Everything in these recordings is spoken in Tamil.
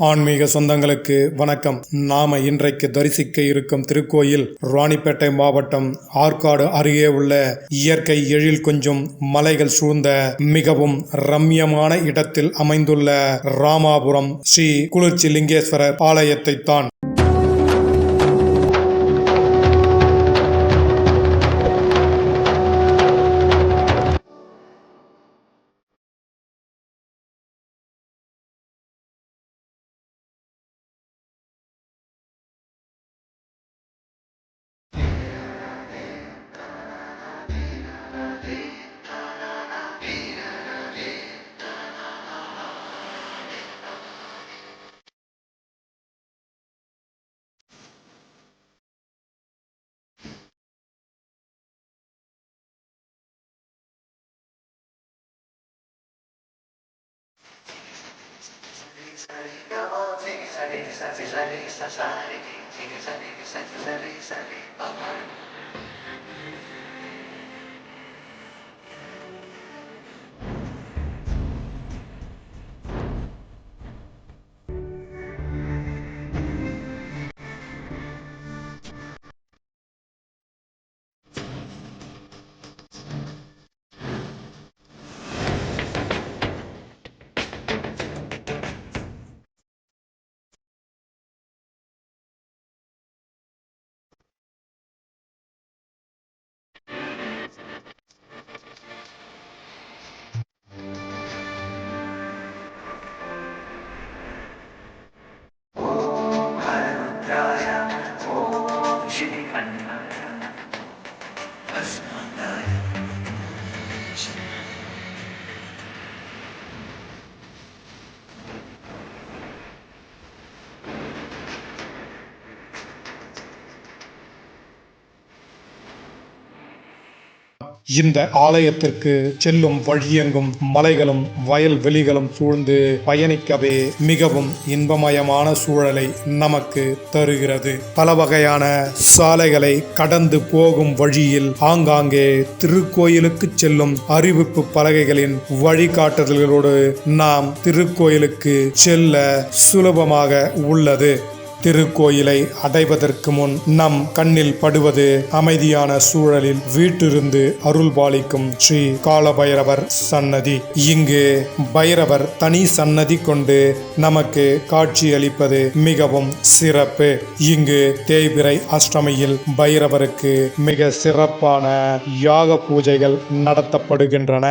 ஆன்மீக சொந்தங்களுக்கு வணக்கம். நாம இன்றைக்கு தரிசிக்க இருக்கும் திருக்கோயில் ராணிப்பேட்டை மாவட்டம் ஆற்காடு அருகே உள்ள இயற்கை எழில் கொஞ்சும் மலைகள் சூழ்ந்த மிகவும் ரம்யமான இடத்தில் அமைந்துள்ள ராமாபுரம் ஸ்ரீ குளிர்ச்சி லிங்கேஸ்வரர் ஆலயத்தை தான். இந்த ஆலயத்திற்கு செல்லும் வழியெங்கும் மலைகளும் வயல்வெளிகளும் சூழ்ந்து பயணிக்கவே மிகவும் இன்பமயமான சூழலை நமக்கு தருகிறது. பல வகையான சாலைகளை கடந்து போகும் வழியில் ஆங்காங்கே திருக்கோயிலுக்கு செல்லும் அறிவிப்பு பலகைகளின் வழிகாட்டுதல்களோடு நாம் திருக்கோயிலுக்கு செல்ல சுலபமாக உள்ளது. திருக்கோயிலை அடைவதற்கு முன் நம் கண்ணில் படுவது அமைதியான சூழலில் வீட்டிலிருந்து அருள்பாலிக்கும் ஸ்ரீ காலபைரவர் சன்னதி. இங்கு பைரவர் தனி சன்னதி கொண்டு நமக்கு காட்சியளிப்பது மிகவும் சிறப்பு. இங்கு தேய்பிறை அஷ்டமியில் பைரவருக்கு மிக சிறப்பான யாக பூஜைகள் நடத்தப்படுகின்றன.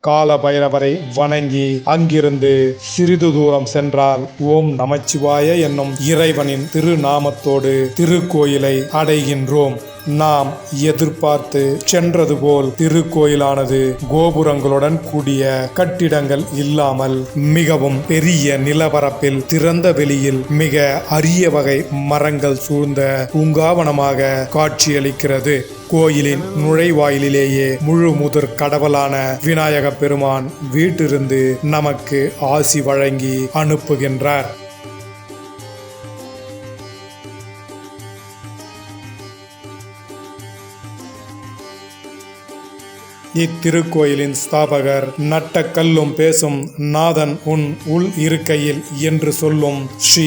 கால பைரவரை வணங்கி அங்கிருந்து சிறிது தூரம் சென்றால் ஓம் நமச்சிவாய என்னும் இறைவனின் திருநாமத்தோடு திருக்கோயிலை அடைகின்றோம். நாம் எதிர்பார்த்து சென்றது போல் திருக்கோயிலானது கோபுரங்களுடன் கூடிய கட்டிடங்கள் இல்லாமல் மிகவும் பெரிய நிலப்பரப்பில் திறந்த வெளியில் மிக அரிய வகை மரங்கள் சூழ்ந்த பூங்காவனமாக காட்சியளிக்கிறது. கோயிலின் நுழைவாயிலேயே முழு முதற் கடவுளான விநாயக பெருமான் வீட்டிலிருந்து நமக்கு ஆசி வழங்கி அனுப்புகின்றார். இத்திருக்கோயிலின் ஸ்தாபகர் நட்ட கல்லும் பேசும் நாதன் உன் உள் இருக்கையில் என்று சொல்லும் ஸ்ரீ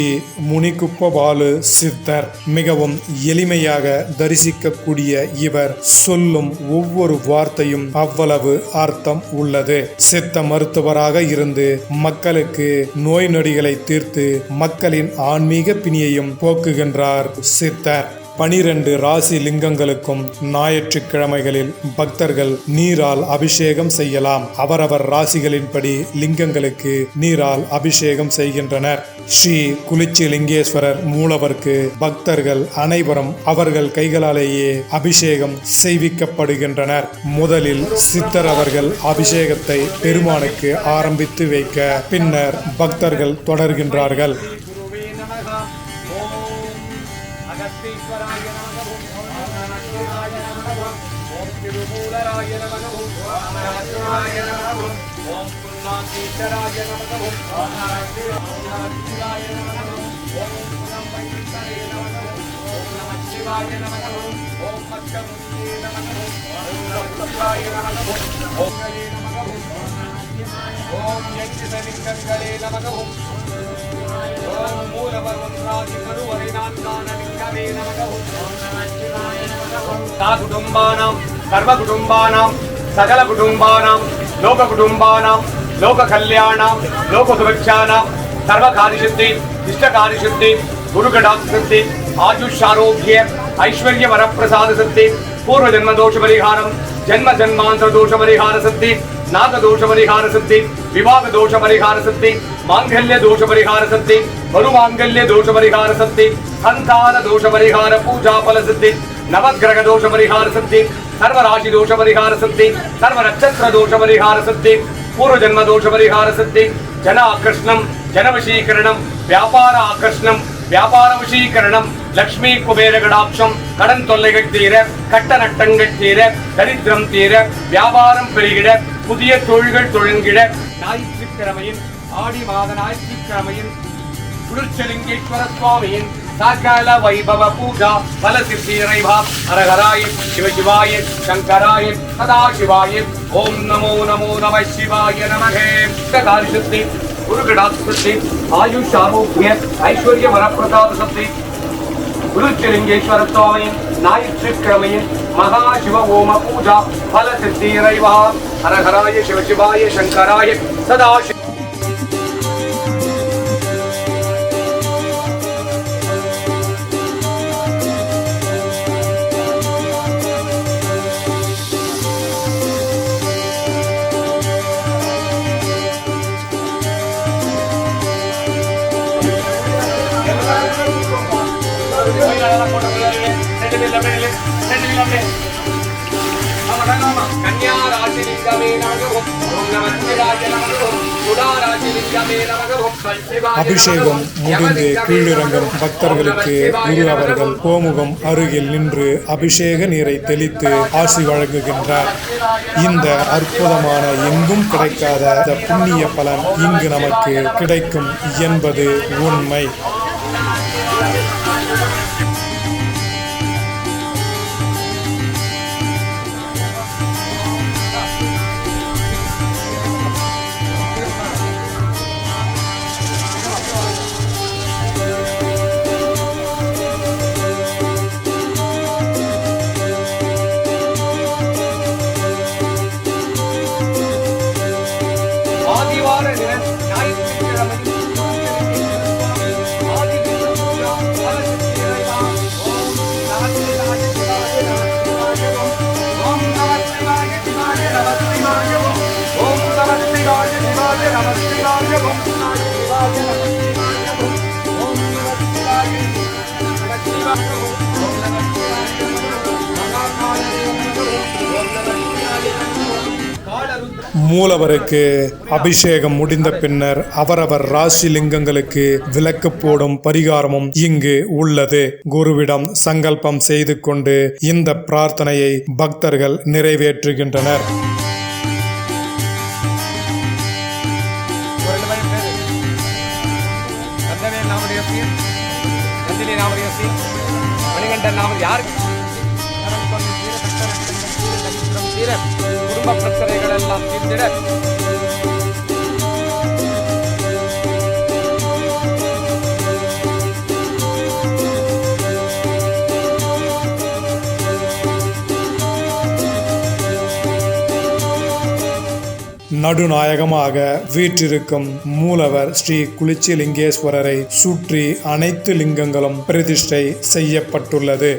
முனிகுப்பபாலு சித்தர். மிகவும் எளிமையாக தரிசிக்கக்கூடிய இவர் சொல்லும் ஒவ்வொரு வார்த்தையும் அவ்வளவு அர்த்தம் உள்ளது. சித்த மருத்துவராக இருந்து மக்களுக்கு நோய் நொடிகளை தீர்த்து மக்களின் ஆன்மீக பிணியையும் போக்குகின்றார் சித்தர். 12 ராசி லிங்கங்களுக்கும் ஞாயிற்றுக்கிழமைகளில் பக்தர்கள் நீரால் அபிஷேகம் செய்யலாம். அவரவர் ராசிகளின்படி லிங்கங்களுக்கு நீரால் அபிஷேகம் செய்கின்றனர். ஸ்ரீ குளிச்சி லிங்கேஸ்வரர் மூலவருக்கு பக்தர்கள் அனைவரும் அவர்கள் கைகளாலேயே அபிஷேகம் செய்விக்கப்படுகின்றனர். முதலில் சித்தர் அவர்கள் அபிஷேகத்தை பெருமானுக்கு ஆரம்பித்து வைக்க பின்னர் பக்தர்கள் தொடர்கின்றார்கள். सर्व कुटुंबानां सकल कुटुंबानां लोक कुटुंबानां लोक कल्याणां लोक सुरक्षाणां सर्व कार्यसिद्धि इष्ट कार्यसिद्धि गुरु कटाक्षसिद्धि आयुष आरोग्य ऐश्वर्य वरप्रसाद सिद्धि पूर्व जन्म दोष परिहारं जन्म जन्मांतर दोष परिहार सिद्धि नाग दोष परिहार सिद्धि विवाह दोष परिहार सिद्धि मांगल्य दोष परिहार सिद्धि वरु मांगल्य दोष परिहार सिद्धि संतान दोष परिहार पूजा फल सिद्धि नवग्रह दोष परिहार सिद्धि सर्व राशि दोष परिहार सिद्धि सर्व नक्षत्र दोष परिहार सिद्धि पूर्व जन्म दोष परिहार सिद्धि जन आकर्षणं जन वशीकरणं व्यापार आकर्षणं व्यापार वशीकरणं लक्ष्मी कुबेर कटाक्षं कடன் தொல்லைகள் தீர கட்ட நட்டங்கள் தீர தரித்திரம் தீர வியாபாரம் பெருகிட புதிய தொழில்கள் தொடங்கிட ஞாயிற்றுக்கிழமையின் ஆடி மாத ஞாயிற்றுக்கிழமையின் குளிர்ச்சலிங்கேஸ்வர சுவாமியின் सकल वैभव पूजा फल सिद्धि रैभा हरहराय शिव शिवाय शंकराय सदाशिवाय ओम नमो नमो नमः शिवाय नमः कार्यसिद्धि गुरु कटाक्षसिद्धि आयुष आरोग्य ऐश्वर्य वरप्रसाद सिद्धि குளிர்ச்சலிங்கேஸ்வர சுவாமியின் ஞாயிற்றுக்கிழமையின் மகாசிவ ஓம பூஜா பல சித்தி ரैभा हरहराय शिव शिवाय शंकराय सदाशिव कन्या राशि लिंगमे नमः ओम नमः शिवाय नमः तुला राशि लिंगमे नमः ओम அபிஷேகம் முடிந்து கீழிறங்கும் பக்தர்களுக்கு குரு அவர்கள் கோமுகம் அருகில் நின்று அபிஷேக நீரை தெளித்து ஆசி வழங்குகின்றார். இந்த அற்புதமான எங்கும் கிடைக்காத புண்ணிய பலன் இங்கு நமக்கு கிடைக்கும் என்பது உண்மை. மூலவருக்கு அபிஷேகம் முடிந்த பின்னர் அவரவர் ராசி லிங்கங்களுக்கு விளக்கு போடும் பரிகாரமும் இங்கு உள்ளது. குருவிடம் சங்கல்பம் செய்து கொண்டு இந்த பிரார்த்தனையை பக்தர்கள் நிறைவேற்றுகின்றனர். குடும்ப பிரச்சனைகள் எல்லாம் தீர்ந்திட நடுநாயகமாக வீற்றிருக்கும் மூலவர் ஸ்ரீ குளிர்ச்சி லிங்கேஸ்வரரை சுற்றி அனைத்து லிங்கங்களும் பிரதிஷ்டை செய்யப்பட்டுள்ளது.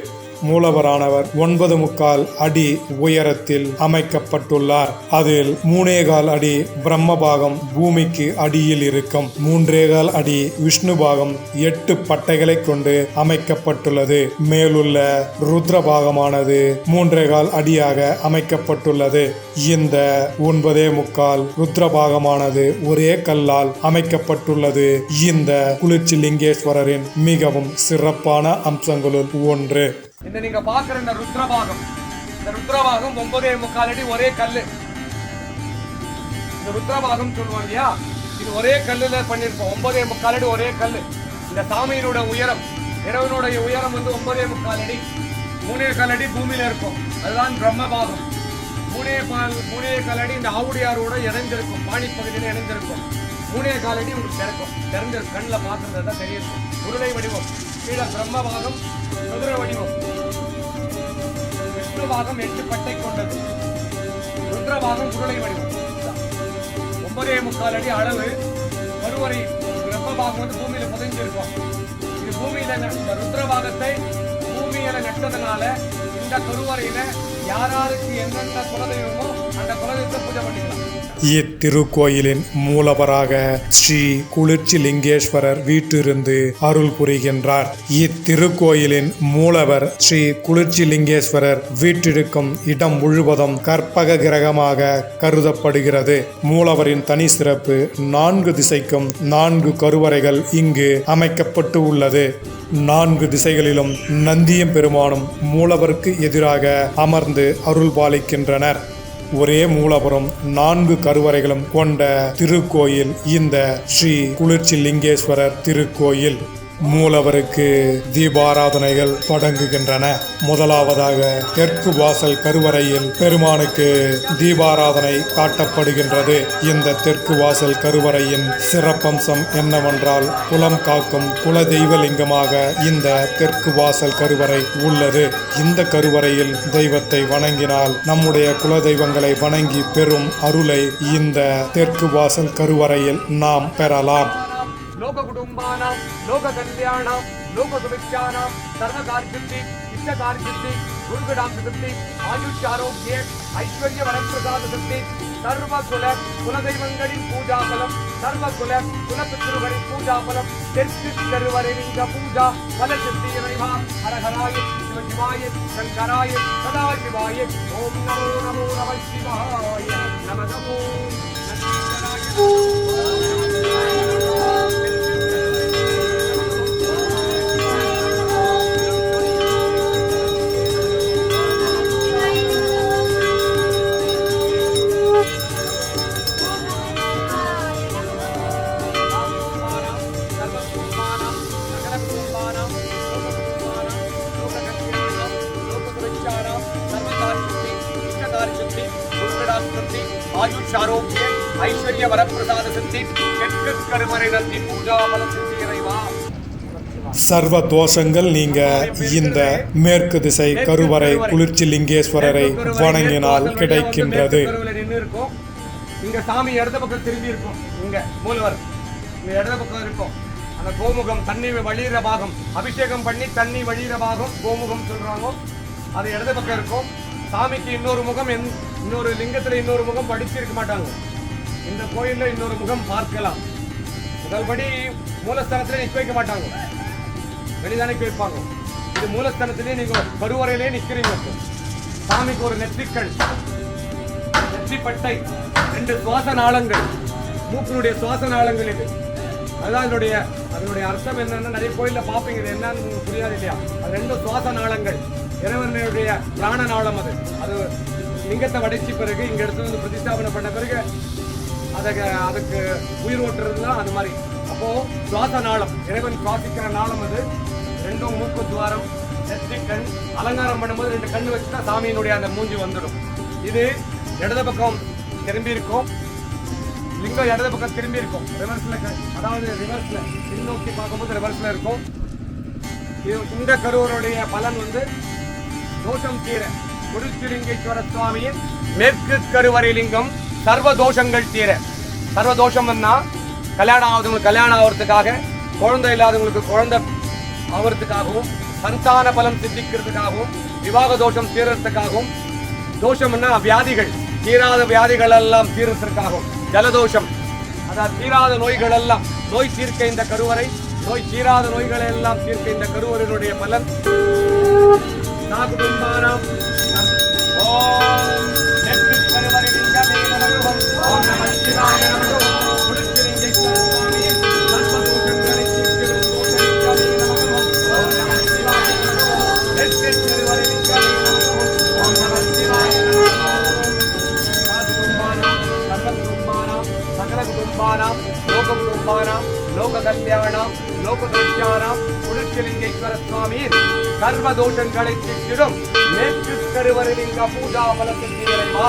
மூலவரானவர் 9.25 அடி உயரத்தில் அமைக்கப்பட்டுள்ளார். அதில் 3.25 அடி பிரம்மபாகம் பூமிக்கு அடியில் இருக்கும். 3.25 அடி விஷ்ணு பாகம் 8 பட்டைகளை கொண்டு அமைக்கப்பட்டுள்ளது. மேலுள்ள ருத்ரபாகமானது 3.25 அடியாக அமைக்கப்பட்டுள்ளது. இந்த 9.25 ருத்ரபாகமானது ஒரே கல்லால் அமைக்கப்பட்டுள்ளது. இந்த குளிர்ச்சி லிங்கேஸ்வரரின் மிகவும் சிறப்பான அம்சங்களுள் ஒன்று. இந்த நீங்க பாக்குற இந்த ருத்ரபாகம் 9.25 அடி ஒரே கல்லு. இந்த ருத்ரபாகம் சொல்லுவாங்க இல்லையா, இது ஒரே கல்லுல பண்ணிருப்போம். 9.25 அடி ஒரே கல்லு. இந்த சாமியினோட உயரம், இறைவனுடைய உயரம் 9.25 அடி. 3.25 அடி பூமியில இருக்கும். அதுதான் பிரம்மபாகம். 3.25 அடி இந்த ஆவுடையாரோட இணைஞ்சிருக்கும், பாணி பகுதியில இணைஞ்சிருக்கும். 3.25 அடி உங்களுக்கு திறக்கும். திறந்திருக்கும், கண்ணில் பார்க்கறதா தெரியும். உருளை வடிவம், கீழே பிரம்மபாகம் சதுர வடிவம், விஷ்ணு பாகம் 8 பட்டை கொண்டது, ருத்ரபாகம் உருளை வடிவம். 9.25 அடி அளவு கருவறை. பிரம்மபாகம் பூமியில புதைஞ்சிருக்கும். இது பூமியில இந்த ருத்ரபாகத்தை பூமியில நட்டதுனால இந்த கருவறையில யாராருக்கு எந்தெந்த குலதெய்வமோ அந்த குலதெய்வத்தை பூஜை பண்ணிக்கலாம். இத்திருக்கோயிலின் மூலவராக ஸ்ரீ குளிர்ச்சி லிங்கேஸ்வரர் வீற்றிருந்து அருள் புரிகின்றார். இத்திருக்கோயிலின் மூலவர் ஸ்ரீ குளிர்ச்சி லிங்கேஸ்வரர் வீற்றிருக்கும் இடம் முழுவதும் கற்பக கிரகமாக கருதப்படுகிறது. மூலவரின் தனி சிறப்பு, 4 திசைக்கும் 4 கருவறைகள் இங்கு அமைக்கப்பட்டு உள்ளது. 4 திசைகளிலும் நந்தியும் பெருமானும் மூலவருக்கு எதிராக அமர்ந்து அருள் பாலிக்கின்றனர். ஒரே மூலபுரம் 4 கருவறைகளும் கொண்ட திருக்கோயில் இந்த ஸ்ரீ குளிர்ச்சி லிங்கேஸ்வரர் திருக்கோயில். மூலவருக்கு தீபாராதனைகள் தொடங்குகின்றன. முதலாவதாக தெற்கு வாசல் கருவறையில் பெருமானுக்கு தீபாராதனை காட்டப்படுகின்றது. இந்த தெற்கு வாசல் கருவறையின் சிறப்பம்சம் என்னவென்றால், குலம் காக்கும் குல தெய்வலிங்கமாக இந்த தெற்கு வாசல் கருவறை உள்ளது. இந்த கருவறையில் தெய்வத்தை வணங்கினால் நம்முடைய குல தெய்வங்களை வணங்கி பெறும் அருளை இந்த தெற்கு வாசல் கருவறையில் நாம் பெறலாம். लोक कुटुंबानां लोक कल्याणां लोक सुभिक्षानां सर्व कार्यसिद्धि इष्ट कार्यसिद्धि गुरुगणां सिद्धि आयुष्य आरोग्य ऐश्वर्य वरप्रसाद सिद्धि सर्व कुलदैवंगळिन पूजाफलं सर्व कुलपितृगळिन पूजाफलं तेर्कु करुवरेलिंग पूजा फलसिद्धि इरैवा हर हराय शिवाय शंकराय सदाशिवाय ओम नमो नमो नमः शिवाय नमः नमो ஆயுஷாரோக்கிய ஐஸ்வர்ய வரப்பிரசாத சித்தி தெற்கு கருவறை நந்தி பூஜா பல சித்தி இறைவா. சர்வ தோஷங்கள் நீங்க இந்த மேற்கு திசை கருவறை குளிர்ச்சி லிங்கேஸ்வரரை வணங்கினால் கிடைக்கின்றது. இங்க சாமி இடது பக்கம் திரும்பி இருக்கும். இங்க மூலவர் இங்க இடது பக்கம் இருக்கும். அந்த கோமுகம் தண்ணி வழியிற பாகம், அபிஷேகம் பண்ணி தண்ணி வழியிற பாகம் கோமுகம் சொல்றாங்க. அது இடது பக்கம் இருக்கும். சாமிக்கு இன்னொரு முகம், இன்னொரு லிங்கத்துல இன்னொரு முகம் படிச்சிருக்க மாட்டாங்க. இந்த கோயில்ல இன்னொரு முகம் பார்க்கலாம். முதல்படி மூலஸ்தானத்திலே நிற்க வைக்க மாட்டாங்க, வெளிதானே வைப்பாங்க. இது மூலஸ்தானத்திலே நீங்க கருவறையிலே நிற்கிறீங்க. சாமிக்கு ஒரு நெற்றிக்கண், நெற்றிப்பட்டை, 2 சுவாச நாளங்கள், மூக்கினுடைய சுவாச நாளங்கள். இது அதுதான் அதனுடைய அர்த்தம் என்னன்னா, நிறைய கோயில்ல பார்ப்பீங்க. இது என்னன்னு உங்களுக்கு புரியாது இல்லையா? அது 2 சுவாச நாளங்கள், இறைவனுடைய பிராண நாளம். அது லிங்கத்தை வடைச்சி பிறகு இங்க இடத்துல வந்து பிரதிஷ்டாபனை பண்ண பிறகு அதுக்கு உயிர் ஓட்டுறதுனா அது மாதிரி. அப்போ சுவாச நாளம், இறைவன் சுவாசிக்கிற நாளம் அது. 2 மூக்கு துவாரம், நெற்றிக்கண். அலங்காரம் பண்ணும்போது 2 கண்ணு வச்சுட்டா சாமியினுடைய அந்த மூஞ்சி வந்துடும். இது இடது பக்கம் திரும்பி இருக்கும். லிங்கம் இடது பக்கம் திரும்பி இருக்கும். ரிவர்ஸ்ல, அதாவது ரிவர்ஸ்ல பின்னோக்கி பார்க்கும்போது ரிவர்ஸ்ல இருக்கும். இந்த கருவருடைய பலன் வந்து தோஷம் தீர குளிர்ச்சி லிங்கேஸ்வர சுவாமியின் மேற்கு கருவறை லிங்கம் சர்வ தோஷங்கள் தீர. சர்வ தோஷம்னா கல்யாணம் ஆகுறவங்களுக்கு கல்யாணம் ஆகிறதுக்காக, குழந்தை இல்லாதவங்களுக்கு குழந்தை ஆகிறதுக்காகவும், சந்தான பலம் சித்திக்கிறதுக்காகவும், விவாக தோஷம் தீர்றதுக்காகவும், தோஷம்னா வியாதிகள் தீராத வியாதிகள் எல்லாம் தீர்றதுக்காகவும், ஜலதோஷம் அதாவது தீராத நோய்கள் எல்லாம் நோய் தீர்க்க இந்த கருவறை, நோய் தீராத நோய்களை எல்லாம் தீர்க்க இந்த கருவறையினுடைய பலன். நாகுடும்பானாம் ஓம் நெற்றி கருவறை லிங்கமே நமः ஓம் நமः சிவாய நமः குருச்சிலிங்கேஸ்வர சுவாமி சர்வதோஷங்களை தீர்க்கும் தோஷலிங்கமே நமः ஓம் நமः சிவாய நமः நெற்றி கருவறை லிங்கமே நமः ஓம் நமः சிவாய நமः நாகுடும்பானாம் சர்வகுடும்பானாம் சகல குடும்பானாம் லோக குடும்பானாம் லோக கல்யாணம் லோக துஷ்யானாம் குருச்சிலிங்கேஸ்வர சுவாமி சர்வ தோஷங்களை தீர்த்திடும் நேற்று கருவறை லிங்க பூஜா பலத்தின் இறைவா.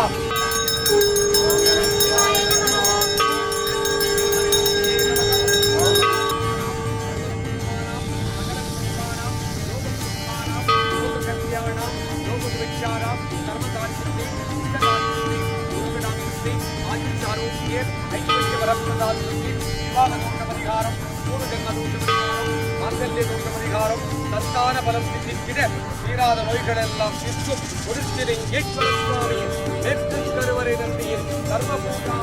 சந்தான பலம் சித்தித்திட தீராத நோய்கள் எல்லாம் தீர்க்கும் குருச்சிலிங்கேஸ்வர சுவாமி நேற்று கருவறை நந்தியின் சர்வ பூஜா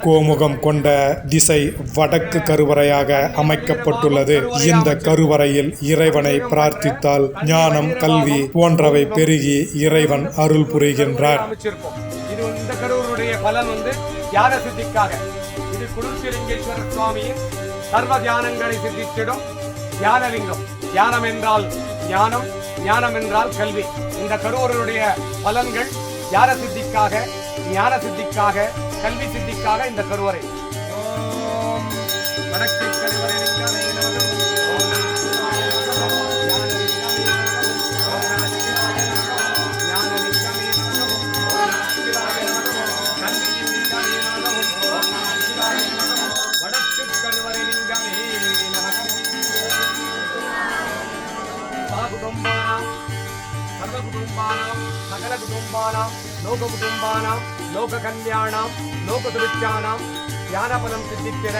கோமுகம் கொண்ட திசை வடக்கு கருவறையாக அமைக்கப்பட்டுள்ளது. இந்த கருவறையில் இறைவனை பிரார்த்தித்தால் ஞானம், கல்வி போன்றவை பெருகி இறைவன் அருள் புரிகின்றார். இது இந்த கருவருடைய பலன் தியான சித்திக்காக. இது குருச்சிலிங்கேஸ்வர சுவாமியின் சர்வ தியானங்களை சித்தித்திடும் தியானலிங்கம். தியானம் என்றால் ஞானம், ஞானம் என்றால் கல்வி. இந்த கருவருடைய பலன்கள் தியான சித்திக்காக, ஞான சித்திக்காக, கல்வி சித்திக்காக இந்த கருவறை. ஓம் வடக்கு கருவறை லிங்கமே நமः ஓம் நமः சிவாய நமः ஞான லிங்கமே நமः ஓம் நமः சிவாய நமः ஞான லிங்கமே நமः ஓம் நமः சிவாய நமः கல்வி லிங்கமே நமः ஓம் நமः சிவாய நமः வடக்கு கருவறை லிங்கமே நமः. சாகுடும்பானாம் சர்வ குடும்பானாம் சகல குடும்பானாம் லோக குடும்பானாம் லோக கல்யாணம் லோக துஷ்யானாம் தியான பலம் சித்தித்திட,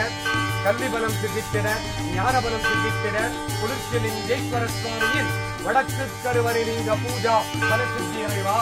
கல்வி பலம் சித்தித்திட, ஞான பலம் சித்தித்திட குருச்சிலிங்கேஸ்வர சுவாமியின் வடக்கு கருவறை லிங்க பூஜா பல சித்தி இறைவா.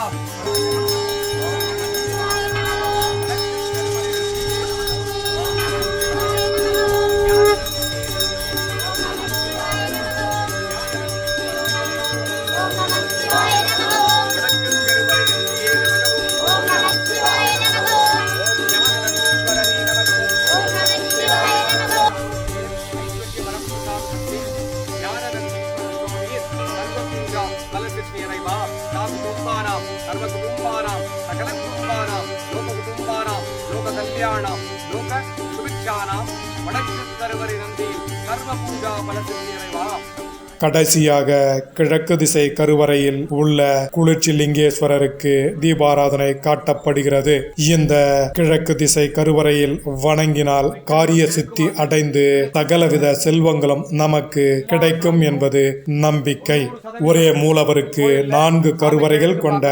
கடைசியாக கிழக்கு திசை கருவறையில் உள்ள குளிர்ச்சிலிங்கேஸ்வரருக்கு தீபாராதனை காட்டப்படுகிறது. இந்த கிழக்கு திசை கருவறையில் வணங்கினால் காரிய சித்தி அடைந்து சகலவித செல்வங்களும் நமக்கு கிடைக்கும் என்பது நம்பிக்கை. ஒரே மூலவருக்கு 4 கருவறைகள் கொண்ட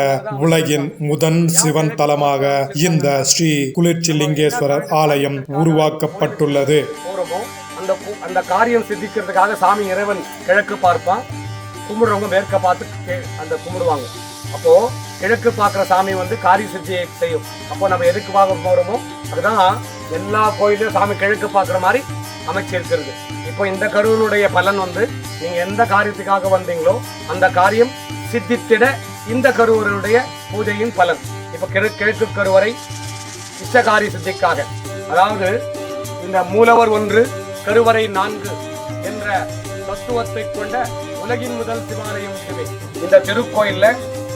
உலகின் முதன் சிவன் தலமாக இந்த ஸ்ரீ குளிர்ச்சிலிங்கேஸ்வரர் ஆலயம் உருவாக்கப்பட்டுள்ளது. அந்த காரியம் சித்திக்கிறதுக்காக சாமி இறைவன் கிழக்கு பார்ப்பான், கும்பிடுறவங்க மேற்க பார்த்து அந்த கும்பிடுவாங்க. அப்போ கிழக்கு பார்க்குற சாமி காரிய சித்தியை செய்யும். அப்போ நம்ம எதுக்கு பார்க்க போறோமோ அதுதான் எல்லா கோயிலையும் சாமி கிழக்கு பார்க்குற மாதிரி அமைச்சிருக்கிறது. இப்போ இந்த கருவனுடைய பலன் நீங்க எந்த காரியத்துக்காக வந்தீங்களோ அந்த காரியம் சித்தித்திட இந்த கருவருடைய பூஜையின் பலன். இப்போ கிழக்கு கருவறை இஷ்டகாரிய சித்திக்காக, அதாவது இந்த மூலவர் 1 கருவறை 4 என்ற தத்துவத்தை கொண்ட உலகின் முதல் சிவாலயம் இதுவே. இந்த திருக்கோயில்ல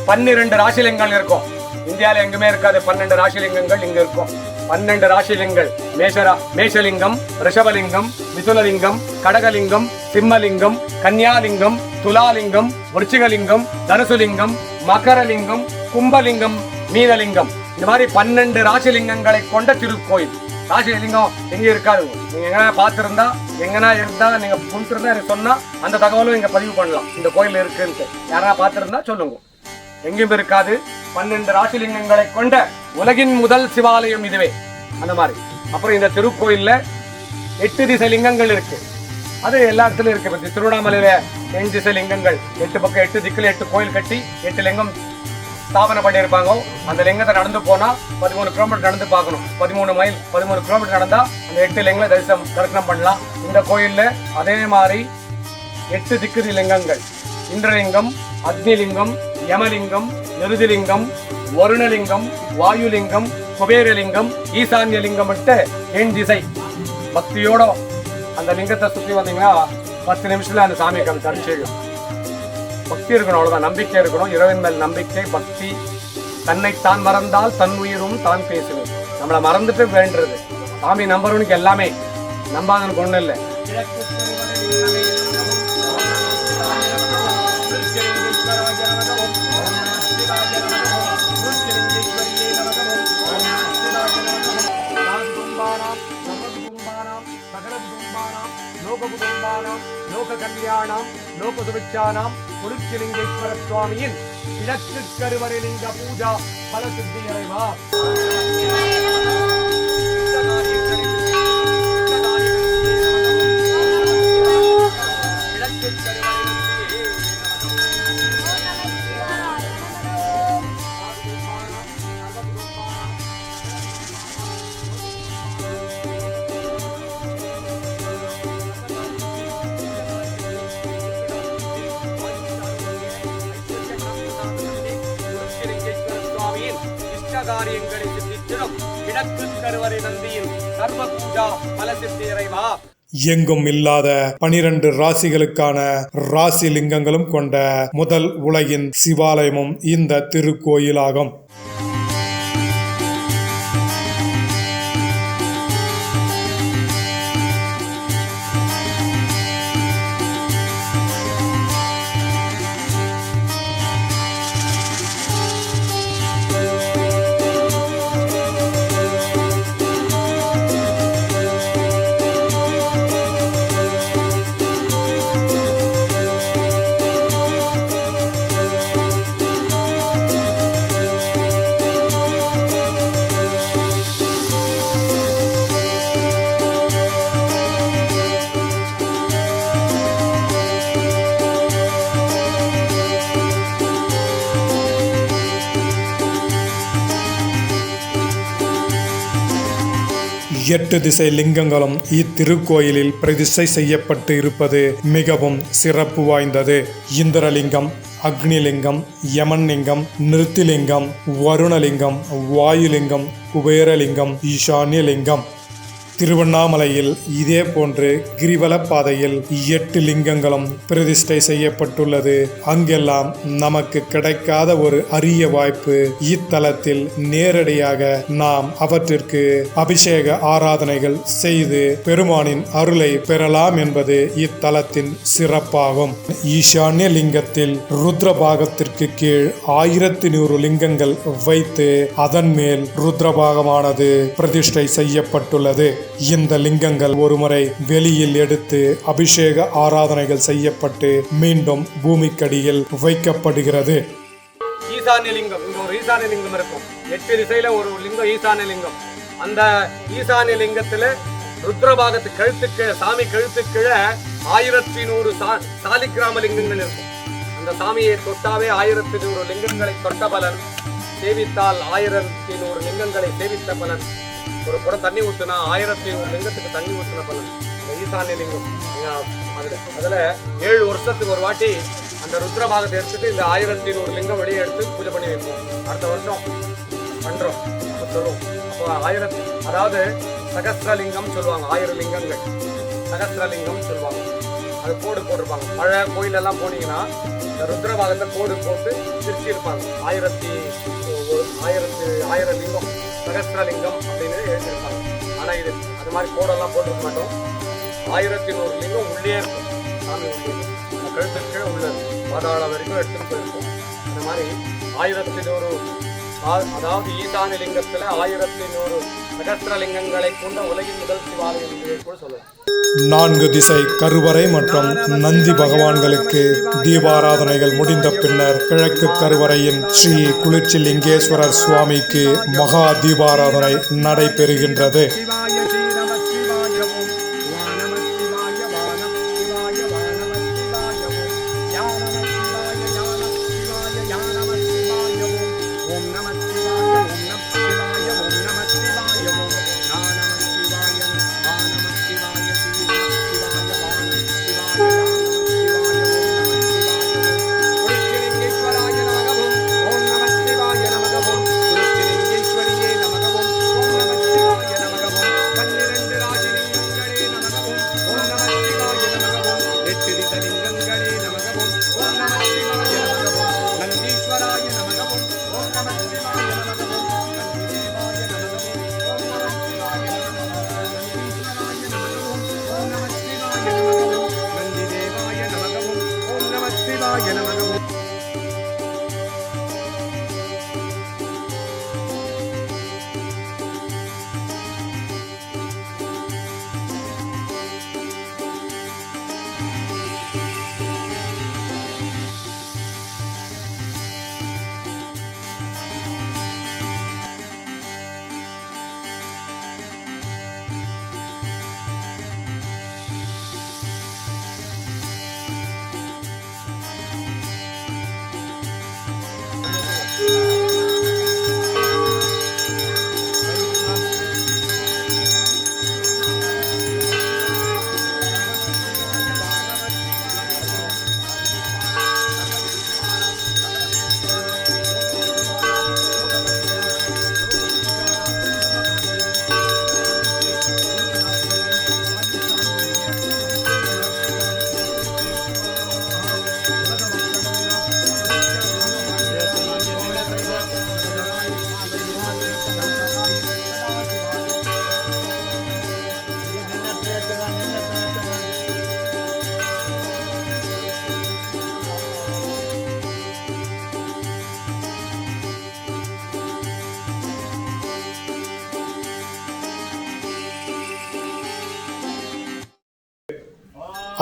12 ராசிலிங்கங்கள் இருக்கும். இந்தியாவில் எங்குமே இருக்காது. 12 ராசிலிங்கங்கள் இங்க இருக்கும். 12 ராசிலிங்கங்கள் மேஷலிங்கம், ரிஷபலிங்கம், மிதுனலிங்கம், கடகலிங்கம், சிம்மலிங்கம், கன்னியாலிங்கம், துலாலிங்கம், விருச்சிகலிங்கம், தனுசுலிங்கம், மகரலிங்கம், கும்பலிங்கம், மீனலிங்கம். இந்த மாதிரி 12 ராசிலிங்கங்களை கொண்ட திருக்கோயில். ராசிலிங்கம் எங்க இருக்காது. நீங்க எங்கன்னா பார்த்திருந்தா, எங்கன்னா இருந்தா நீங்க புரிஞ்சிருந்தா எனக்கு சொன்னா அந்த தகவலும் இங்க பதிவு பண்ணலாம். இந்த கோயில் இருக்குன்னு யாரா பார்த்திருந்தா சொல்லுங்க. எங்கேயும் இருக்காது. 12 ராசிலிங்கங்களை கொண்ட உலகின் முதல் சிவாலயம் இதுவே. அந்த மாதிரி அப்புறம் இந்த திருக்கோயில்ல 8 திசை லிங்கங்கள் இருக்கு. அது எல்லா இடத்துலயும் இருக்கு. பத்தி திருவண்ணாமலையில 8 திசை லிங்கங்கள், 8 பக்கம் 8 திக்குல 8 கோயில் கட்டி 8 லிங்கம் ஸ்தாபனை பண்ணியிருப்பாங்க. அந்த லிங்கத்தை நடந்து போனா 13 கிலோமீட்டர் நடந்து பார்க்கணும். 13 மைல் 13 கிலோமீட்டர் நடந்தா அந்த 8 லிங்கங்களை தரிசனம் பண்ணலாம். இந்த கோயில்ல அதே மாதிரி 8 திக்கு லிங்கங்கள், இந்திரலிங்கம், அக்னிலிங்கம், யமலிங்கம், நிருதிலிங்கம், வருணலிங்கம், வாயுலிங்கம், குபேரலிங்கம், ஈசான்யலிங்கம் விட்டு 8 திசை பக்தியோட அந்த லிங்கத்தை சுற்றி வந்தீங்கன்னா 10 நிமிஷத்துல அந்த சாமியை தரிசிக்கும். பக்தி இருக்கணும், அவ்வளவுதான். நம்பிக்கை இருக்கணும். இறைவன் மேல் நம்பிக்கை, பக்தி. தன்னைத்தான் மறந்தால் தன் உயிரும் தான் பேசுவேன். நம்மளை மறந்துட்டு வேண்டுறது. சாமி நம்புறவனுக்கு எல்லாமே, நம்பாதவனுக்கு ஒண்ணும் இல்லை. லோக கல்யாணம் லோக சுபிக்ஷானாம் குளிர்ச்சிலிங்கேஸ்வர சுவாமியின் கிழக்கு கருவறை லிங்க பூஜா பல சித்தி இறைவா. காரியங்களை சித்தித்திடும் கிழக்கு கருவறை நந்தியின் சர்வ பூஜா பல சித்தி இறைவா. எங்கும் இல்லாத 12 ராசிகளுக்கான ராசி லிங்கங்களும் கொண்ட முதல் உலகின் சிவாலயமும் இந்த திருக்கோயிலாகும். எட்டு திசை லிங்கங்களும் இத்திருக்கோயிலில் பிரதிஷ்டை செய்யப்பட்டு இருப்பது மிகவும் சிறப்பு வாய்ந்தது. இந்திரலிங்கம், அக்னிலிங்கம், யமன்லிங்கம், நிருத்திலிங்கம், வருணலிங்கம், வாயுலிங்கம், குபேரலிங்கம், ஈசான்யலிங்கம். திருவண்ணாமலையில் இதே போன்று கிரிவல பாதையில் 8 லிங்கங்களும் பிரதிஷ்டை செய்யப்பட்டுள்ளது. அங்கெல்லாம் நமக்கு கிடைக்காத ஒரு அரிய வாய்ப்பு. இத்தலத்தில் நேரடியாக நாம் அவற்றிற்கு அபிஷேக ஆராதனைகள் செய்து பெருமானின் அருளை பெறலாம் என்பது இத்தலத்தின் சிறப்பாகும். ஈசான்ய லிங்கத்தில் ருத்ரபாகத்திற்கு கீழ் 1100 லிங்கங்கள் வைத்து அதன் மேல் ருத்ரபாகமானது பிரதிஷ்டை செய்யப்பட்டுள்ளது. இந்த லிங்கங்கள் ஒருமுறை வெளியில் எடுத்து அபிஷேக ஆராதனைகள் செய்யப்பட்டு மீண்டும் பூமிக்கடியில் வைக்கப்படுகிறது. ஈசான்ய லிங்கம், இங்க ஒரு ஈசான்ய லிங்கம் இருக்கும். 8 திசையில ஒரு லிங்கம் ஈசான்ய லிங்கம். அந்த ஈசான்ய லிங்கத்துல ருத்ரபாகத்து கழுத்துக்கு சாமி கழுத்துக்கிழ 1100 சாலிகிராம லிங்கங்கள் இருக்கும். அந்த சாமியை தொட்டாவே 1100 லிங்கங்களை தொட்ட பலன், சேவித்தால் 1100 லிங்கங்களை சேவித்த பலன். ஒரு குடம் தண்ணி ஊற்றுனா 1100 லிங்கத்துக்கு தண்ணி ஊற்றின பலன். இந்த ஈசான்ய லிங்கம் அதுல 7 வருஷத்துக்கு ஒரு வாட்டி அந்த ருத்ரபாகத்தை எடுத்துட்டு இந்த 1100 லிங்கம் வெளியே எடுத்து பூஜை பண்ணி வைப்போம். அடுத்த வருஷம் பண்றோம் சொல்லுவோம். அப்போ 1000, அதாவது சகஸ்ரலிங்கம் சொல்லுவாங்க. 1000 லிங்கங்கள் சகஸ்ரலிங்கம் சொல்லுவாங்க. அது கோடு போட்டிருப்பாங்க. பழைய கோயிலெல்லாம் போனீங்கன்னா இந்த ருத்ரபாகத்தை கோடு போட்டு திருச்சி இருப்பாங்க. 1000 லிங்கம் சகஸ்ரலிங்கம் அப்படின்னு எழுதியிருப்பாங்க. ஆனால் இது அது மாதிரி கோடெல்லாம் போட்டிருக்க மாட்டோம். 1100 லிங்கம் உள்ளே இருக்கும். சாமி உள்ளே கழுத்துக்கு உள்ளது பாதாள வரைக்கும் எடுத்துட்டு போயிருக்கும். இந்த மாதிரி 1100 அதாவது ஈசான லிங்கத்தில் 1100 சகஸ்திரலிங்கங்களை கொண்ட உலகின் முதல் சிவாலயம் என்று கூட சொல்லலாம். 4 திசை கருவறை மற்றும் நந்தி பகவான்களுக்கு தீபாராதனைகள் முடிந்த பின்னர் கிழக்கு கருவறையின் ஸ்ரீ குளிர்ச்சி லிங்கேஸ்வரர் சுவாமிக்கு மகா தீபாராதனை நடைபெறுகின்றது.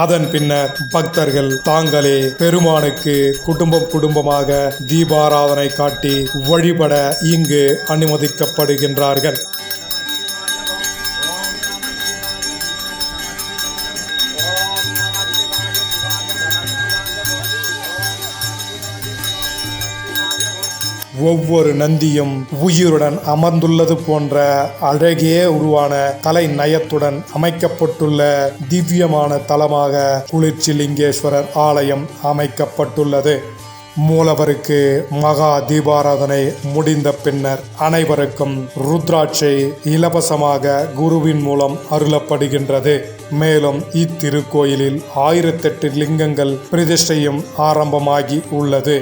அதன் பின்னர் பக்தர்கள் தாங்களே பெருமானுக்கு குடும்பமாக தீபாராதனை காட்டி வழிபட இங்கு அனுமதிக்கப்படுகின்றார்கள். ஒவ்வொரு நந்தியும் உயிருடன் அமர்ந்துள்ளது போன்ற அழகே உருவான கலை நயத்துடன் அமைக்கப்பட்டுள்ள திவ்யமான தலமாக குளிர்ச்சி லிங்கேஸ்வரர் ஆலயம் அமைக்கப்பட்டுள்ளது. மூலவருக்கு மகா தீபாராதனை முடிந்த பின்னர் அனைவருக்கும் ருத்ராட்சை இலவசமாக குருவின் மூலம் அருளப்படுகின்றது. மேலும் இத்திருக்கோயிலில் 1008 லிங்கங்கள் பிரதிஷ்டையும் ஆரம்பமாகி உள்ளது.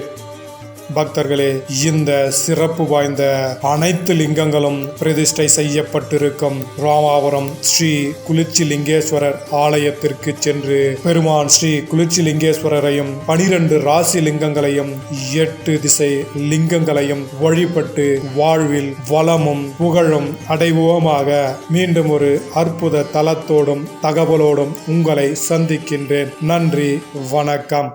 பக்தர்களே, இந்த சிறப்பு வாய்ந்த அனைத்து லிங்கங்களும் பிரதிஷ்டை செய்யப்பட்டிருக்கும் ராமாபுரம் ஸ்ரீ குளிர்ச்சி லிங்கேஸ்வரர் ஆலயத்திற்கு சென்று பெருமான் ஸ்ரீ குளிர்ச்சி லிங்கேஸ்வரரையும் 12 ராசி லிங்கங்களையும் 8 திசை லிங்கங்களையும் வழிபட்டு வாழ்வில் வளமும் புகழும் அடைவோமாக. மீண்டும் ஒரு அற்புத தலத்தோடும் தகவலோடும் உங்களை சந்திக்கின்றேன். நன்றி, வணக்கம்.